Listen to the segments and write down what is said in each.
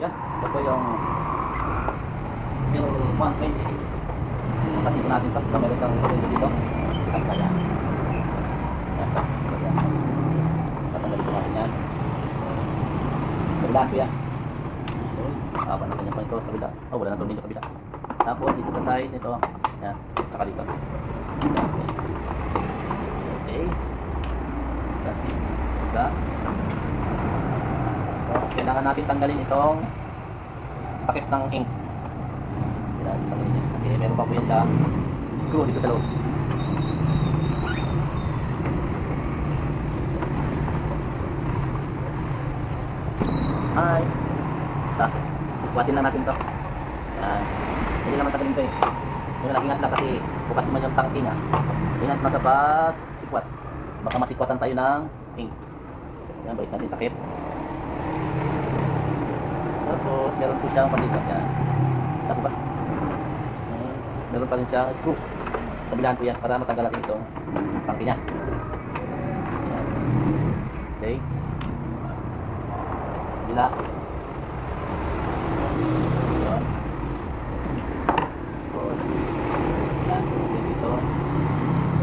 Yan, ito po yung L120. Kasi ito natin ito. Meron isang dito. At kaya. Yan. Tatanggalin ko natin yan. Kabila ko yan. Haba natin yung ito. Kabila. Oh, wala na ito dito kabila. Tapos dito sa side nito. Yan. Saka dito. Okay. That's it. Isa. Tapos kailangan natin tanggalin itong takip ng ink. Kailangan tanggalin yan. Kasi meron pa po yan sa screw dito sa loob. Hi! Buhatin lang natin to. Yan. Hindi naman tagalin to eh. Ingat lang kasi bukas naman yung tangke niya. Ingat na sa pag-sikwat. Baka masikwatan tayo ng ink. Yan, balik natin takip. Tapos meron po siyang patikat. Yan. Tapos ba? Meron pa rin siyang screw. Kabilaan po yan para matanggal natin itong tangke niya. Yan. Okay. Kabila. Yan. Tapos yan. Dito.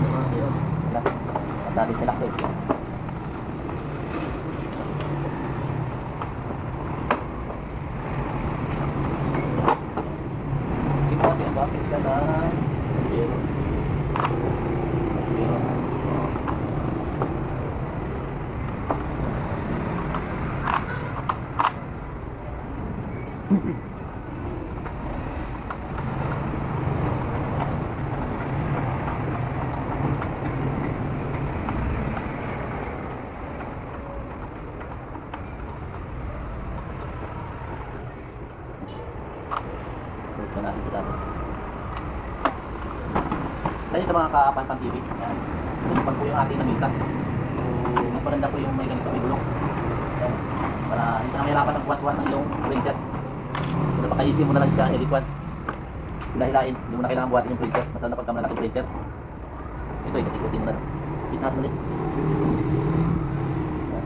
Ayun. Ang dami nila ko eh. Bakit siya na zero? Ito natin sa dati. Tayo ito mga ka-Panpan TV. Yan. Ito po yung ating namisa. So, mas maganda po yung may ganito, may bulok. Yan. Para hindi na mahirapan ng buhat-buhat ng iyong printer. So, napaka-easy mo na lang siya, edit one. Hilahilain. Hindi mo na kailangan buhatin yung printer. Mas na pagka malaki yung printer. Ito, ikot-ikotin mo na. Hit natin ulit. Yan.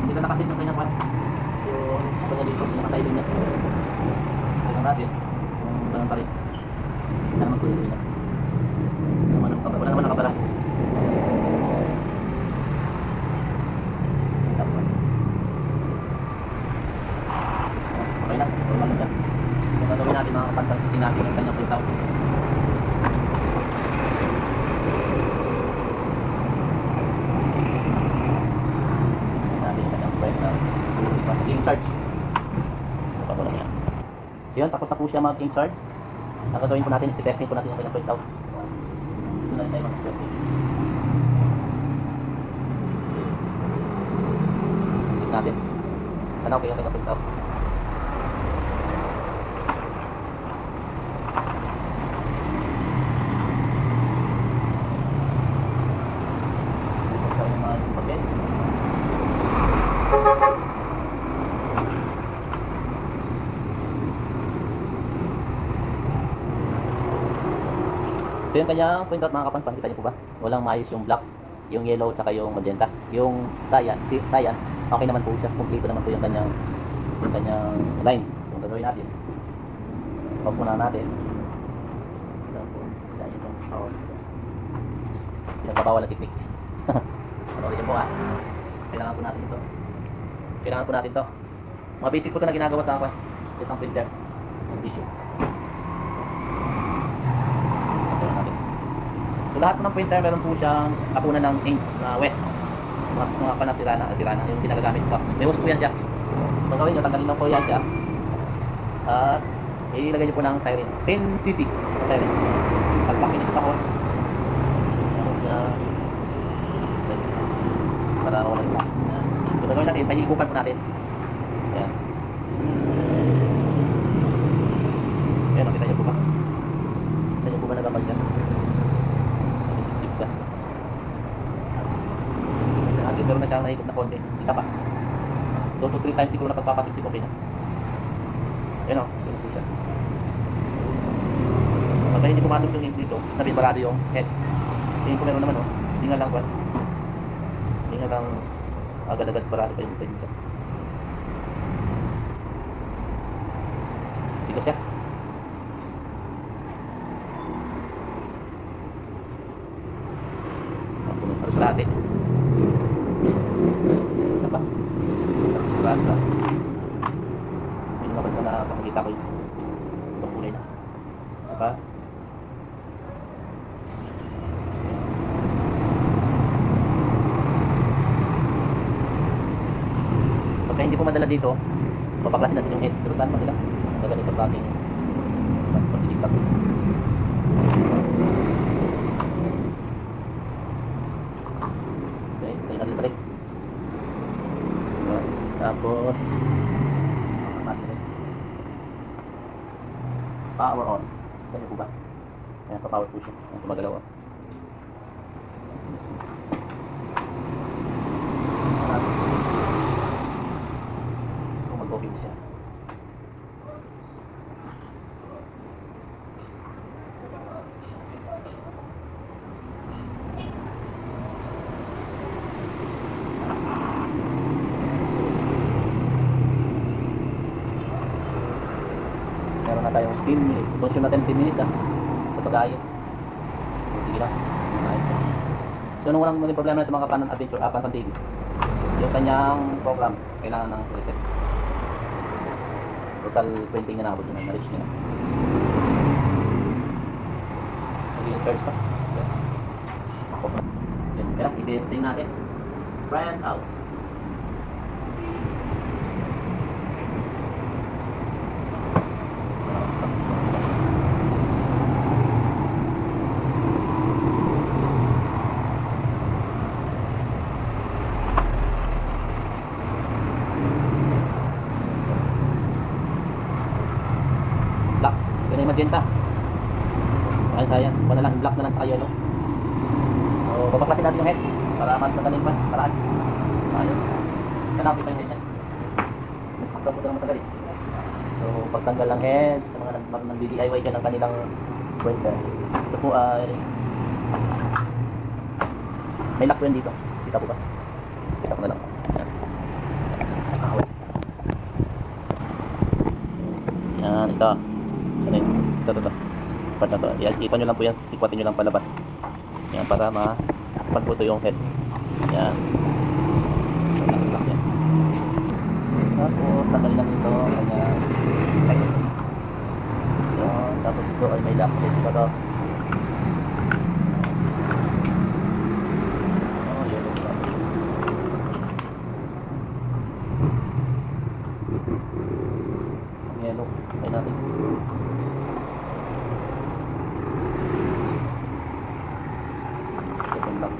Hindi ka nakasit yung kanyang one. Yung kanya dito, nakatay din niya. Ito natin. Ganun pa rin. Sana magkulong nila. Wala naman nakabara. Okay na. Normal na. Kung gagawin natin mga kapantang kasi natin ang kanyang printout. Natin ang kanyang printout. Ink charge. Napapala na. So yun, tapos na po siya mag-ink charge. Ang gagawin po natin, i-testing po natin yung kanyang printout. Ito na rin tayo mag-testing. Tignan natin. Ano okay yung kanyang printout. Ito yung mga papel. Ito yung kanyang printout mga kapanpan, kita niyo po ba? Walang maayos yung black, yung yellow, tsaka yung magenta. Yung cyan, okay naman po siya. Complete naman po yung kanyang lines. So, ang gagawin natin, off muna natin. Tapos, yan ito. Pinagpabawal na technique. Ano rin po ha? Kailangan po natin ito. Kailangan po natin ito. Mga basic po ito na ginagawa sa akin. Isang printer. Ang tissue. So lahat po ng printer meron po siyang kapunan ng ink na west. Mas mga panasira na yung ginagamit ko. May hose po yan siya. So gawin nyo, tanggalin lang po yan siya. At ilagay nyo po ng siren. 10cc siren. Pagpakin nyo sa hose. Tapos para wala ito. So gagawin natin, pahigupan po natin. Ayan. Ayan, makita nyo po ba? Makita nyo po ba nagapag siya? Meron na siyang nahigop na konti. Isa pa. 2 to 3 times siguro na pagpapasiksik okay na. Ayan o. Ganun po siya. Pagka hindi pumasok yung ink dito, sabihin barado yung head. Tingin ko meron naman o. Tingnan lang ba? Tingnan lang agad-agad parati pa yung tayo dyan. Dito siya. Harus parati. Isa pa. Parati pa. May lumabas na makikita ko yung itong kulay na. Isa pa. Pagka hindi po madala dito, papaklasin natin yung head. Pero saan madala? Sa ganito klaseng pagdidiktap. Okay, tayo natin balik. Tapos power on. Ganyan po ba? Ayan, pa-power push. Ayan, gumagalaw. Kung mag-open siya. Meron na tayong 10 minutes. Consume natin 10 minutes sa pag-ayos. Sige lang. Ayos na. So nung walang maging problema natin mga Pan Adventure, Pan TV, yung kanyang program kailangan ng reset. Total printing na nabot yun, na-reach nyo na. Magiging charge pa. Ako pa. Yun, kaya i-testing natin. Try and out. Black, yun yung magenta. Sayang, wala na lang, black na lang sa yellow. So, babaklasin natin yung head para mas madaling pa, paraan. Ayos. Kanapit pa yung head niya. Mas makapagod na matagal eh. So, pagtanggal ng head, sa mga nag-DIY ka ng kanilang welder. Ito po ay may lock po yan dito. Kita po ba? Kita ko na lang. Yan, ito. Ano yun? Ito. Part na to. Ipan nyo lang po yan, sikwatin nyo lang palabas. Yan, para mapagputo yung head. Yan. Lock yan. Tapos, tanggalin lang ito. Ganyan. Yan. Tapos ito ay may lock. Ito to. Oh, yellow pa. Yellow. Try natin. Second lock.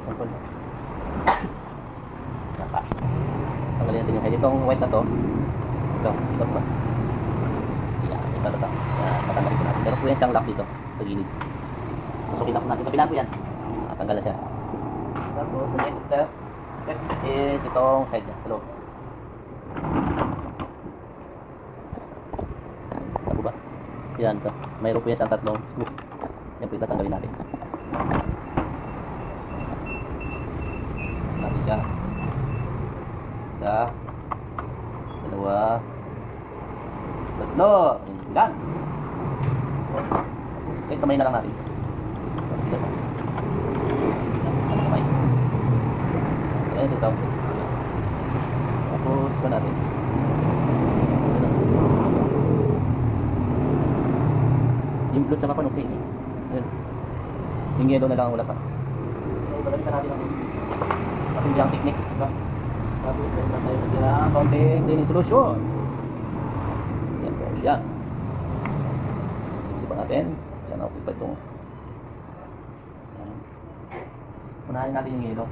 Sample. Napa. Tanggalin natin yung head. Itong white na to. Ito pa. Yan, ito. Yan, patanggalin ko natin. Meron po yan siyang lock dito sa gilid. Masukin lock natin. Kapilaan ko yan. Tanggal na siya. Tapos, the next step is itong head niya sa loob. Tapo ba? Yan ito. Mayroon po yan siyang tatlong screw. Yan po yung tatanggalin natin. Natin siya. Isa. Dalawa. Tatlo. Yan. Tapos, kamay na lang natin. Tigas na. Yan, kamay. Ayan, ito. Tapos, ka natin. Yung blue tsaka pa, okay. Ayan. Yung yellow na lang wala pa. Okay, balikan natin ang yung technique, diba? Tapos, meron na tayo ng konting cleaning solution. Yan po siya. Sipsipan natin. Sana okay pa itong. Unahin natin yung yellow.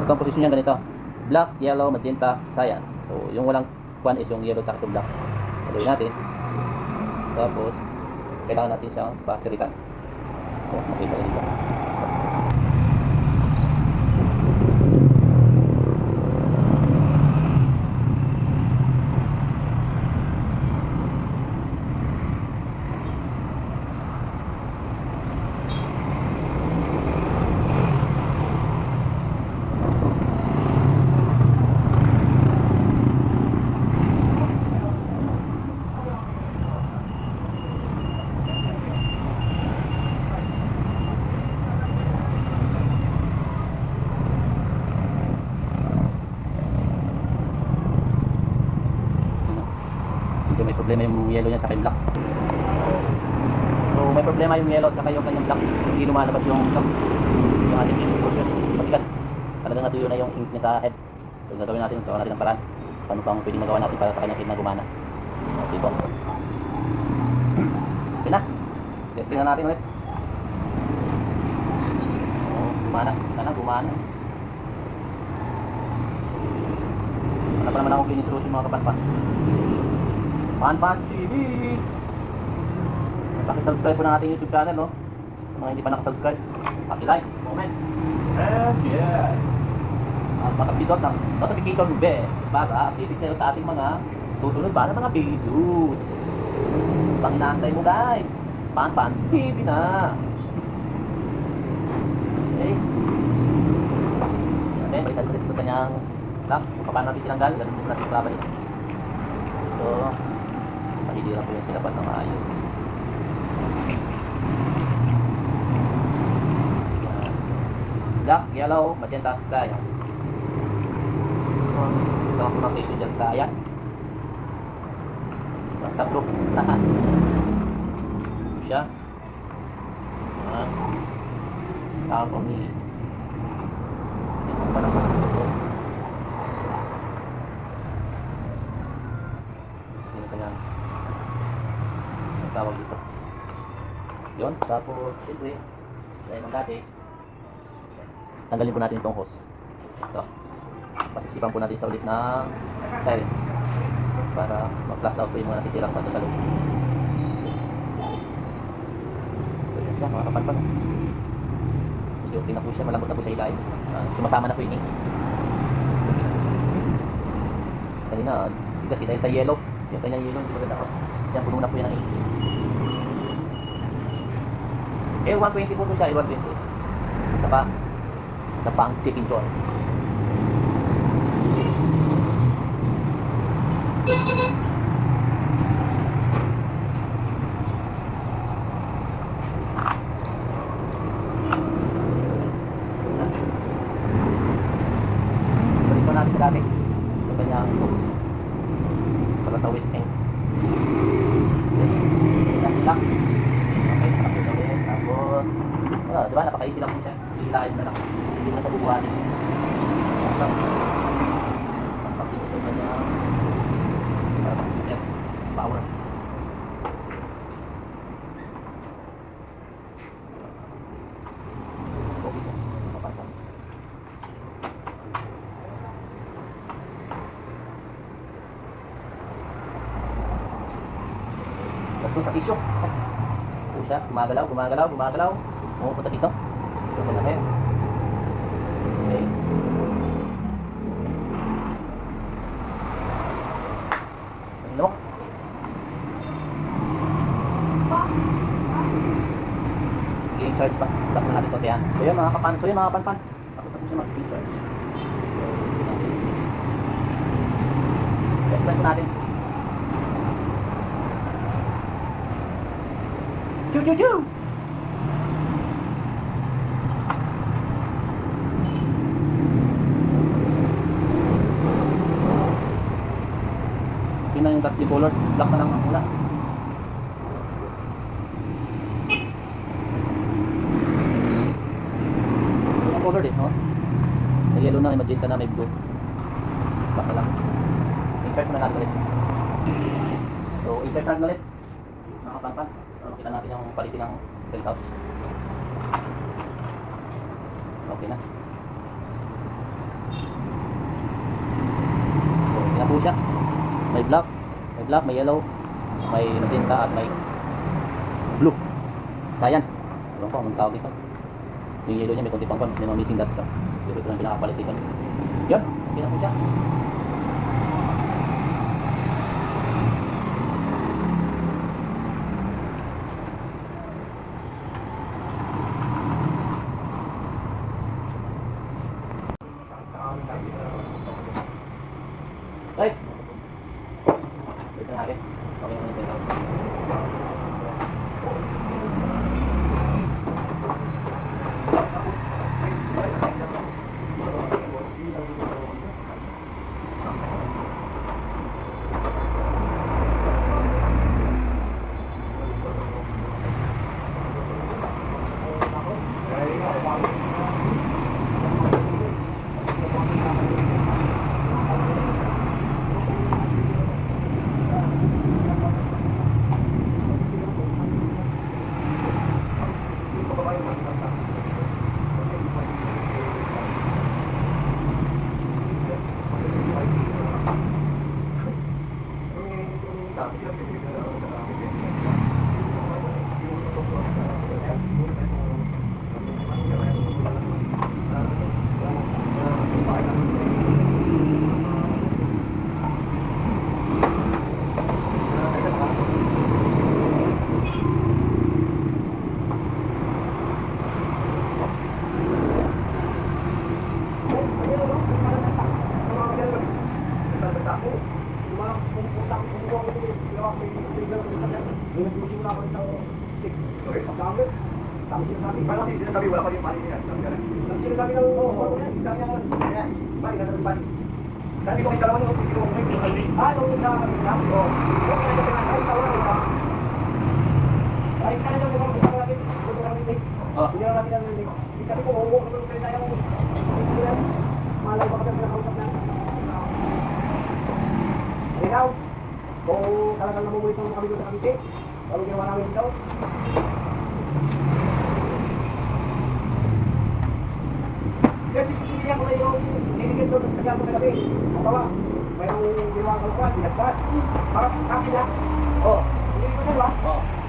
Ito ang posisyon niya ganito. Black, yellow, magenta, cyan. So, yung walang kwan is yung yellow tsaka itong black. Gawin natin. Tapos, kailangan natin siyang pasiritan. So, makita dito. problema yung yellow niya at yung black. So may problema yung yellow at yung kanyang black. Hindi lumalabas yung ating finish portion. Matigas. Talagang natuyo na yung ink niya sa head. So gagawin natin, gawa natin ng paraan. Paano pang pwedeng magawa natin para sa kanyang head na gumana. Okay po. Okay na. Testing na natin ulit. Gumana. Sana gumana. Wala pa naman akong cleaning solution mga kapanpan. Panpan TV! Paki-subscribe po ng ating YouTube channel, no? Sa mga hindi pa nakasubscribe, paki-like, comment, and share. At pakapindot ng notification bell para updated kayo sa ating mga susunod pa na mga videos. Pang inaantay mo guys, Panpan TV na! Okay. Okay, balikan ulit ito kanyang lock. Kung paano natin tinanggal, ganun mo natin babalik. So, mahiliran ko yung silapat ng maayos. Black, yellow, magenta, cyan. Ito ang pronunciation dyan, cyan. Basta blue, lahat. Ito siya. Tawag ko ni ito pa naman ito. Sino kaya ang tawag dito? Yun, tapos siyempre dahil ng dati tanggalin po natin itong hose. Ito, pasiksipan po natin sa ulit ng siren para mag-flash out po yung mga natitirang pato sa loob. So yun siya, mga kapanpan. Medyo okay na po siya, malambot na po siya ilalim. Sumasama na po yung ink. Kanina, kasi dahil sa yellow, yung kanyang yellow, hindi maganda ko. Yan, puno na po yan ang ink. Eh, 120 po ito siya, 120. Isa pa ang chicken joy. Balik po natin sa dati. Ito kanyang hose. Para sa waist end. Lang. Okay, tapos ulit. Tapos, diba, napaka-easy lang po siya. Ilahin na lang. Hindi mo na sa bubuhatin. Sakit ito kanyang para sa heat power. Okay siya. Mapapantang. Tapos sa tissue. Ito siya. Gumagalaw. Pumupunta dito. Ito na kayo. Okay. Lock. I-charge pa. Lock na natin ito. Kaya. So yun mga kapanpan. Tapos na po siya mag-i-charge. Test drive po natin. Chu! Yun na yung dot color. Black na lang ang mula. Yung color din, no? May yellow na, may magenta na, may blue. Black na lang. I-charge na natin ulit. So, i-charge natin ulit. Nakapanpan. Makita natin yung quality ng tilt out. Okay na. So, okay na po siya. May black, may yellow, may magenta at may blue. Cyan. Ewan ko anong tawag dito. Yung yellow niya may konti pang kon, may mga missing dots ka. Pero ito lang pinakapalit dito. Yun, okay na po siya. Guys, ito natin. Okay na ito. Sinasabi wala pa yung panin niya. Sinasabi ng sabi niya, panin, nasa panin. Dati ko kayo dalawa nung sisiro ko kayo. Nung sa kanila? Oo. Huwag na yung pinatay, tawa na ito. Kahit saan lang yung mga natin, huwag na natin. Hindi na natin ang lilig. Sabi ko, huwag na natin tayo. Malay ba kami sa kausap na? Ikaw, kung talagang namumuhay ito kami doon sa Cavite, kami ginawa namin dito. Kasi sisilihan ko na yung niligyan doon sa gato na gabi. Ang bawa, mayroong ginawa ang kalukuhan, binagpas. Para akin lang. Oo. Hindi ko na ba? Oo.